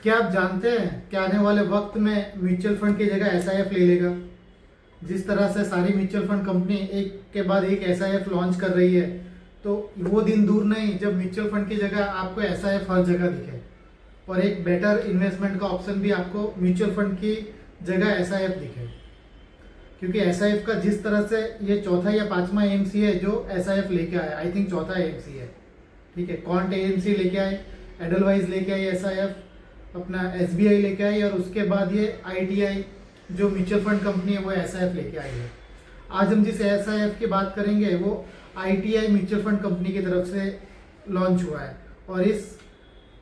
क्या आप जानते हैं कि आने वाले वक्त में म्यूचुअल फंड की जगह एसआईएफ ले लेगा। जिस तरह से सारी म्यूचुअल फंड कंपनी एक के बाद एक एसआईएफ लॉन्च कर रही है, तो वो दिन दूर नहीं जब म्यूचुअल फंड की जगह आपको एसआईएफ हर जगह दिखे और एक बेटर इन्वेस्टमेंट का ऑप्शन भी आपको म्यूचुअल फंड की जगह एसआईएफ दिखे। क्योंकि एसआईएफ का जिस तरह से ये चौथा या पांचवा एएमसी है जो एसआईएफ लेके आया, आई थिंक चौथा एएमसी है, ठीक है। कॉन्ट एएमसी लेके आए, एडलवाइज लेके आई एसआईएफ, अपना एसबीआई लेके आई और उसके बाद ये आईटीआई जो म्यूचुअल फंड कंपनी है वो एसआईएफ लेके आई है। आज हम जिस एसआईएफ की बात करेंगे वो आईटीआई म्यूचुअल फंड कंपनी की तरफ से लॉन्च हुआ है और इस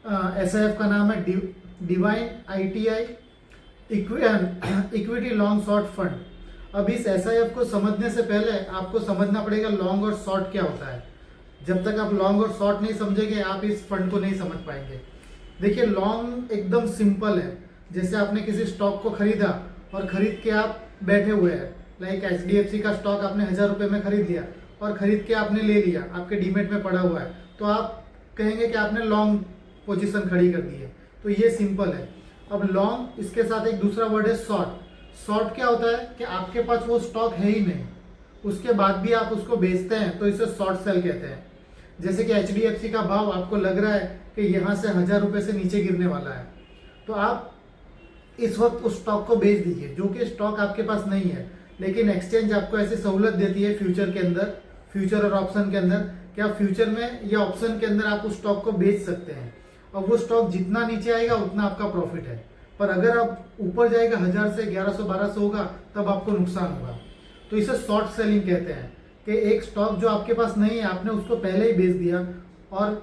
एसआईएफ का नाम है divine ITI equity long short fund. अब इस एसआईएफ को समझने से पहले आपको समझना पड़ेगा लॉन्ग और शॉर्ट क्या होता है। जब तक आप लॉन्ग और शॉर्ट नहीं समझेंगे आप इस फंड को नहीं समझ पाएंगे। देखिए, लॉन्ग एकदम सिंपल है। जैसे आपने किसी स्टॉक को खरीदा और खरीद के आप बैठे हुए हैं, लाइक एचडीएफसी का स्टॉक आपने 1000 रुपये में खरीद लिया और खरीद के आपने ले लिया, आपके डीमेट में पड़ा हुआ है, तो आप कहेंगे कि आपने लॉन्ग पोजीशन खड़ी कर दी है। तो ये सिंपल है। अब लॉन्ग, इसके साथ एक दूसरा वर्ड है शॉर्ट। शॉर्ट क्या होता है कि आपके पास वो स्टॉक है ही नहीं, उसके बाद भी आप उसको बेचते हैं, तो इसे शॉर्ट सेल कहते हैं। जैसे कि एचडीएफसी का भाव आपको लग रहा है कि यहाँ से 1000 रुपये से नीचे गिरने वाला है, तो आप इस वक्त उस स्टॉक को बेच दीजिए, जो कि स्टॉक आपके पास नहीं है। लेकिन एक्सचेंज आपको ऐसी सहूलत देती है फ्यूचर के अंदर, फ्यूचर और ऑप्शन के अंदर, कि आप फ्यूचर में या ऑप्शन के अंदर आप उस स्टॉक को बेच सकते हैं और वो स्टॉक जितना नीचे आएगा उतना आपका प्रॉफिट है। पर अगर आप ऊपर जाएगा 1000 से 1100-1200 होगा तब आपको नुकसान होगा। तो इसे शॉर्ट सेलिंग कहते हैं कि एक स्टॉक जो आपके पास नहीं है आपने उसको पहले ही बेच दिया और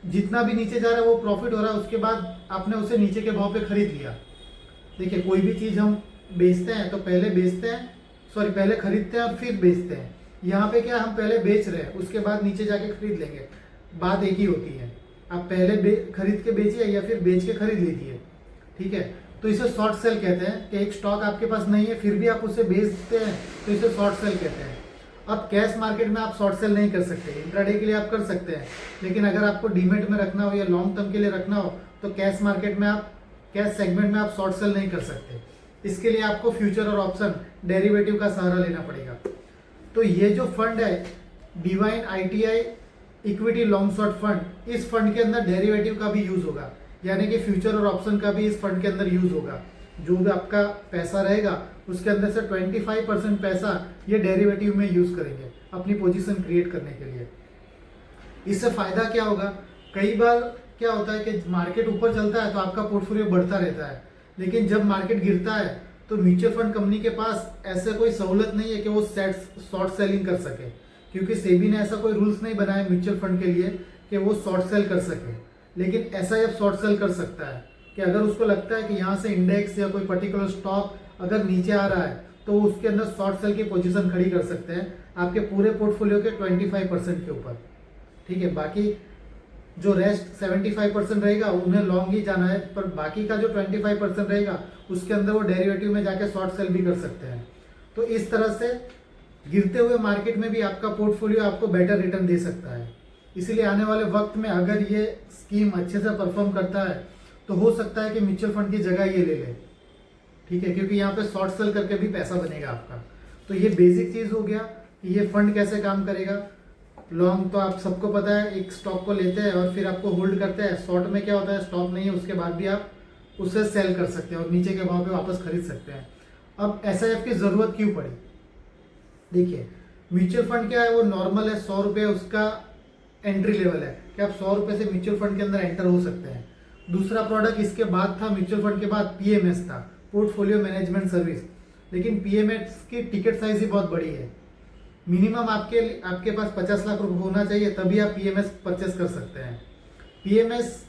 जितना भी नीचे जा रहा है वो प्रॉफिट हो रहा है, उसके बाद आपने उसे नीचे के भाव पे खरीद लिया। देखिए, कोई भी चीज़ हम बेचते हैं तो पहले खरीदते हैं और फिर बेचते हैं। यहाँ पे क्या, हम पहले बेच रहे हैं उसके बाद नीचे जाके खरीद लेंगे, बात एक ही होती है। आप पहले खरीद के बेचिए या फिर बेच के खरीद लीजिए, ठीक है। तो इसे शॉर्ट सेल कहते हैं कि एक स्टॉक आपके पास नहीं है फिर भी आप उसे बेचते हैं, तो इसे शॉर्ट सेल कहते हैं। अब कैश मार्केट में आप शॉर्ट सेल नहीं कर सकते, इंट्राडे के लिए आप कर सकते हैं, लेकिन अगर आपको डीमेट में रखना हो या लॉन्ग टर्म के लिए रखना हो तो कैश मार्केट में आप, कैश सेगमेंट में आप शॉर्ट सेल नहीं कर सकते। इसके लिए आपको फ्यूचर और ऑप्शन डेरिवेटिव का सहारा लेना पड़ेगा। तो ये जो फंड है divine ITI equity long short fund, इस फंड के अंदर डेरिवेटिव का भी यूज होगा, यानी कि फ्यूचर और ऑप्शन का भी इस फंड के अंदर यूज होगा। जो भी आपका पैसा रहेगा उसके अंदर से 25% पैसा ये डेरिवेटिव में यूज करेंगे अपनी पोजीशन क्रिएट करने के लिए। इससे फायदा क्या होगा, कई बार क्या होता है कि मार्केट ऊपर चलता है तो आपका पोर्टफोलियो बढ़ता रहता है, लेकिन जब मार्केट गिरता है तो म्यूचुअल फंड कंपनी के पास ऐसा कोई सहूलत नहीं है कि वो शॉर्ट सेलिंग कर सके, क्योंकि सेबी ने ऐसा कोई रूल्स नहीं बनाया म्यूचुअल फंड के लिए कि वो शॉर्ट सेल कर सके। लेकिन एसआईएफ शॉर्ट सेल कर सकता है कि अगर उसको लगता है कि यहाँ से इंडेक्स या कोई पर्टिकुलर स्टॉक अगर नीचे आ रहा है तो उसके अंदर शॉर्ट सेल की पोजीशन खड़ी कर सकते हैं आपके पूरे पोर्टफोलियो के 25% के ऊपर, ठीक है। बाकी जो रेस्ट 75% रहेगा उन्हें लॉन्ग ही जाना है, पर बाकी का जो 25% रहेगा उसके अंदर वो डेरिवेटिव में जाके शॉर्ट सेल भी कर सकते हैं। तो इस तरह से गिरते हुए मार्केट में भी आपका पोर्टफोलियो आपको बेटर रिटर्न दे सकता है। इसीलिए आने वाले वक्त में अगर ये स्कीम अच्छे से परफॉर्म करता है तो हो सकता है कि म्यूचुअल फंड की जगह ये ले ले, ठीक है, क्योंकि यहाँ पे शॉर्ट सेल करके भी पैसा बनेगा आपका। तो ये बेसिक चीज़ हो गया कि ये फंड कैसे काम करेगा। लॉन्ग तो आप सबको पता है, एक स्टॉक को लेते हैं और फिर आपको होल्ड करते हैं। शॉर्ट में क्या होता है, स्टॉक नहीं है उसके बाद भी आप उसे सेल कर सकते हैं और नीचे के भाव पे वापस खरीद सकते हैं। अब एसआईएफ की ज़रूरत क्यों पड़ी, देखिए म्यूचुअल फंड क्या है, वो नॉर्मल है, 100 रुपये उसका एंट्री लेवल है कि आप 100 रुपये से म्यूचुअल फंड के अंदर एंटर हो सकते हैं। दूसरा प्रोडक्ट इसके बाद था, म्यूचुअल फंड के बाद पीएमएस था, पोर्टफोलियो मैनेजमेंट सर्विस। लेकिन पीएमएस की टिकट साइज ही बहुत बड़ी है, मिनिमम आपके पास 50 लाख रुपए होना चाहिए तभी आप पीएमएस परचेस कर सकते हैं। पीएमएस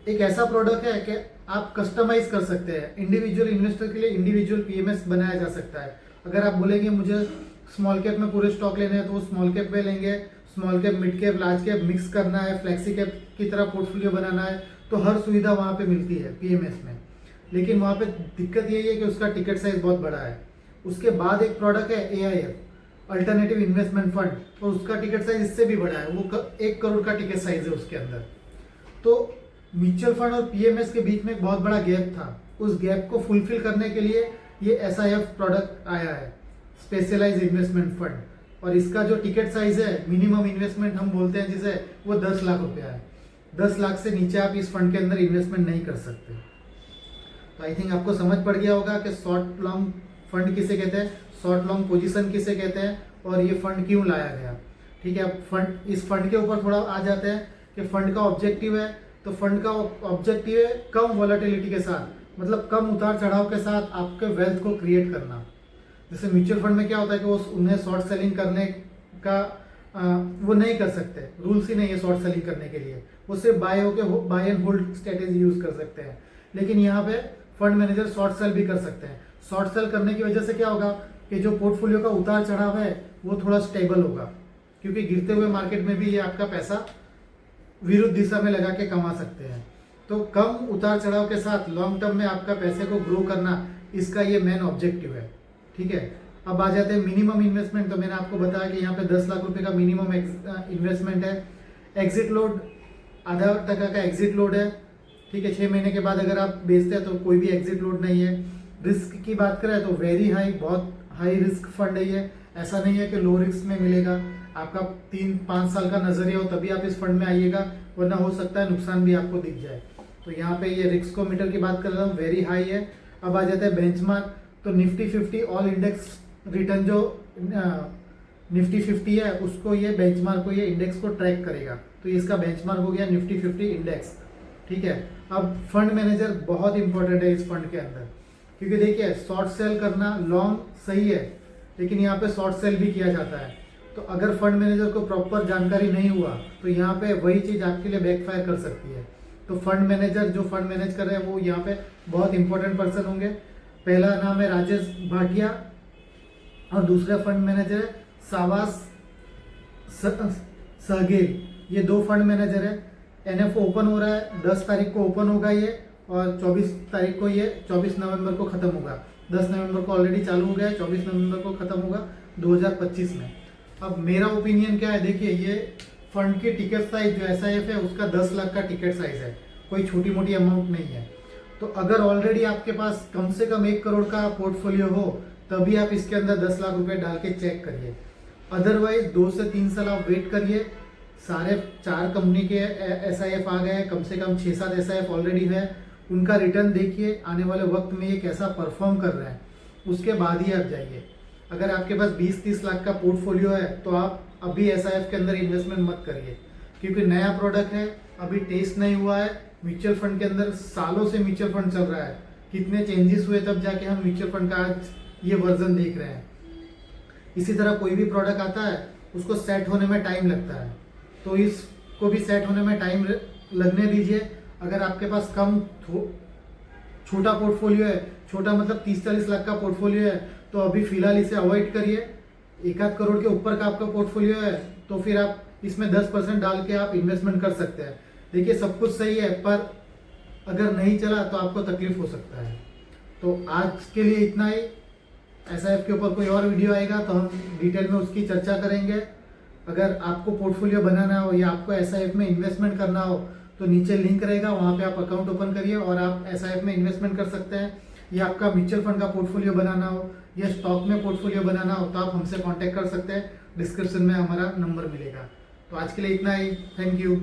एक ऐसा प्रोडक्ट है कि आप कस्टमाइज कर सकते हैं, इंडिविजुअल इन्वेस्टर के लिए इंडिविजुअल पीएमएस बनाया जा सकता है। अगर आप बोलेंगे मुझे स्मॉल कैप में पूरे स्टॉक लेने हैं तो वो स्मॉल कैप में लेंगे, small cap, mid cap, large cap mix करना है, फ्लेक्सी कैप की तरह पोर्टफोलियो बनाना है, तो हर सुविधा वहाँ पे मिलती है पीएमएस में। लेकिन वहाँ पे दिक्कत यही है कि उसका टिकट साइज बहुत बड़ा है। उसके बाद एक प्रोडक्ट है एआईएफ, अल्टरनेटिव इन्वेस्टमेंट फंड, और उसका टिकट साइज इससे भी बड़ा है, वो 1 करोड़ का टिकट साइज है उसके अंदर। तो म्यूचुअल फंड और पीएमएस के बीच में एक बहुत बड़ा गैप था। उस गैप को फुलफिल करने के लिए ये एसआईएफ प्रोडक्ट आया है, स्पेशलाइज इन्वेस्टमेंट फंड। और इसका जो टिकट साइज है, मिनिमम इन्वेस्टमेंट हम बोलते हैं जिसे, वो 10 लाख रुपया है। 10 लाख से नीचे आप इस फंड के अंदर इन्वेस्टमेंट नहीं कर सकते। तो आई थिंक आपको समझ पड़ गया होगा कि शॉर्ट लॉन्ग फंड किसे कहते हैं, शॉर्ट लॉन्ग पोजीशन किसे कहते हैं, और ये फंड क्यों लाया गया। ठीक है, अब फंड, इस फंड के ऊपर थोड़ा आ जाते हैं कि फंड का ऑब्जेक्टिव है। तो फंड का ऑब्जेक्टिव है कम वॉलेटिलिटी के साथ, मतलब कम उतार चढ़ाव के साथ आपके वेल्थ को क्रिएट करना। जैसे म्यूचुअल फंड में क्या होता है कि वो उन्हें शॉर्ट सेलिंग करने का वो नहीं कर सकते, रूल्स ही नहीं है शॉर्ट सेलिंग करने के लिए, वो सिर्फ buy and hold strategy use कर सकते हैं। लेकिन यहाँ पे फंड मैनेजर शॉर्ट सेल भी कर सकते हैं। शॉर्ट सेल करने की वजह से क्या होगा कि जो पोर्टफोलियो का उतार चढ़ाव है वो थोड़ा स्टेबल होगा, क्योंकि गिरते हुए मार्केट में भी ये आपका पैसा विरुद्ध दिशा में लगा के कमा सकते हैं। तो कम उतार चढ़ाव के साथ लॉन्ग टर्म में आपका पैसे को ग्रो करना, इसका ये मेन ऑब्जेक्टिव है। ठीक है, अब आ जाते हैं मिनिमम इन्वेस्टमेंट। तो मैंने आपको बताया कि यहाँ पे 10 लाख रुपए का मिनिमम इन्वेस्टमेंट है। एग्जिट लोड 0.5% का एग्जिट लोड है। ठीक है, 6 महीने के बाद अगर आप बेचते हैं तो कोई भी एग्जिट लोड नहीं है। रिस्क की बात करें तो वेरी हाई, बहुत हाई रिस्क फंड है ये। ऐसा नहीं है कि लो रिस्क में मिलेगा। आपका 3-5 साल का नजरिया हो तभी आप इस फंड में आइएगा, वरना हो सकता है नुकसान भी आपको दिख जाए। तो यहाँ पे ये रिस्कोमीटर की बात कर रहा हूँ, वेरी हाई है। अब आ जाता है बेंचमार्क। तो निफ्टी 50 ऑल इंडेक्स रिटर्न, जो निफ्टी 50 है उसको ये बेंचमार्क को, ये इंडेक्स को ट्रैक करेगा। तो इसका बेंचमार्क हो गया निफ्टी 50 इंडेक्स। ठीक है, अब फंड मैनेजर बहुत इंपॉर्टेंट है इस फंड के अंदर, क्योंकि देखिए शॉर्ट सेल करना लॉन्ग सही है, लेकिन यहाँ पे शॉर्ट सेल भी किया जाता है। तो अगर फंड मैनेजर को प्रॉपर जानकारी नहीं हुआ तो यहाँ पे वही चीज आपके लिए बैकफायर कर सकती है। तो फंड मैनेजर जो फंड मैनेज कर रहे हैं वो यहाँ पे बहुत इंपॉर्टेंट पर्सन होंगे। पहला नाम है राजेश भाटिया और दूसरा फंड मैनेजर है सावास सहगेल। ये 2 फंड मैनेजर है। एनएफ ओपन हो रहा है, 10 तारीख को ओपन होगा ये, और 24 तारीख को ये 24 नवंबर को खत्म होगा। 10 नवंबर को ऑलरेडी चालू हो गया है, 24 नवंबर को खत्म होगा 2025 में। अब मेरा ओपिनियन क्या है, देखिए ये फंड की टिकट साइज जो एसआईएफ है उसका 10 लाख का टिकट साइज है, कोई छोटी मोटी अमाउंट नहीं है। तो अगर ऑलरेडी आपके पास कम से कम 1 करोड़ का पोर्टफोलियो हो तभी आप इसके अंदर 10 लाख रुपए डाल के चेक करिए। अदरवाइज 2 से 3 साल आप वेट करिए। सारे 4 कंपनी के एसआईएफ आ गए हैं, कम से कम 6-7 एसआईएफ ऑलरेडी है। उनका रिटर्न देखिए आने वाले वक्त में ये कैसा परफॉर्म कर रहे हैं, उसके बाद ही आप जाइए। अगर आपके पास 20-30 लाख का पोर्टफोलियो है तो आप अभी एसआईएफ के अंदर इन्वेस्टमेंट मत करिए, क्योंकि नया प्रोडक्ट है, अभी टेस्ट नहीं हुआ है। म्यूचुअल फंड के अंदर सालों से म्यूचुअल फंड चल रहा है, कितने चेंजेस हुए तब जाके हम म्यूचुअल फंड का आज ये वर्जन देख रहे हैं। इसी तरह कोई भी प्रोडक्ट आता है उसको सेट होने में टाइम लगता है, तो इसको भी सेट होने में टाइम लगने दीजिए। अगर आपके पास कम छोटा पोर्टफोलियो है, छोटा मतलब 30-40 लाख का पोर्टफोलियो है, तो अभी फिलहाल इसे अवॉइड करिए। 1-8 करोड़ के ऊपर का आपका पोर्टफोलियो है तो फिर आप इसमें 10% डाल के आप इन्वेस्टमेंट कर सकते हैं। देखिए सब कुछ सही है, पर अगर नहीं चला तो आपको तकलीफ हो सकता है। तो आज के लिए इतना ही। एसआईएफ के ऊपर कोई और वीडियो आएगा तो हम डिटेल में उसकी चर्चा करेंगे। अगर आपको पोर्टफोलियो बनाना हो या आपको एसआईएफ में इन्वेस्टमेंट करना हो तो नीचे लिंक रहेगा, वहाँ पे आप अकाउंट ओपन करिए और आप एसआईएफ में इन्वेस्टमेंट कर सकते हैं। या आपका म्यूचुअल फंड का पोर्टफोलियो बनाना हो या स्टॉक में पोर्टफोलियो बनाना हो तो आप हमसे कांटेक्ट कर सकते हैं। डिस्क्रिप्शन में हमारा नंबर मिलेगा। तो आज के लिए इतना ही। Thank you.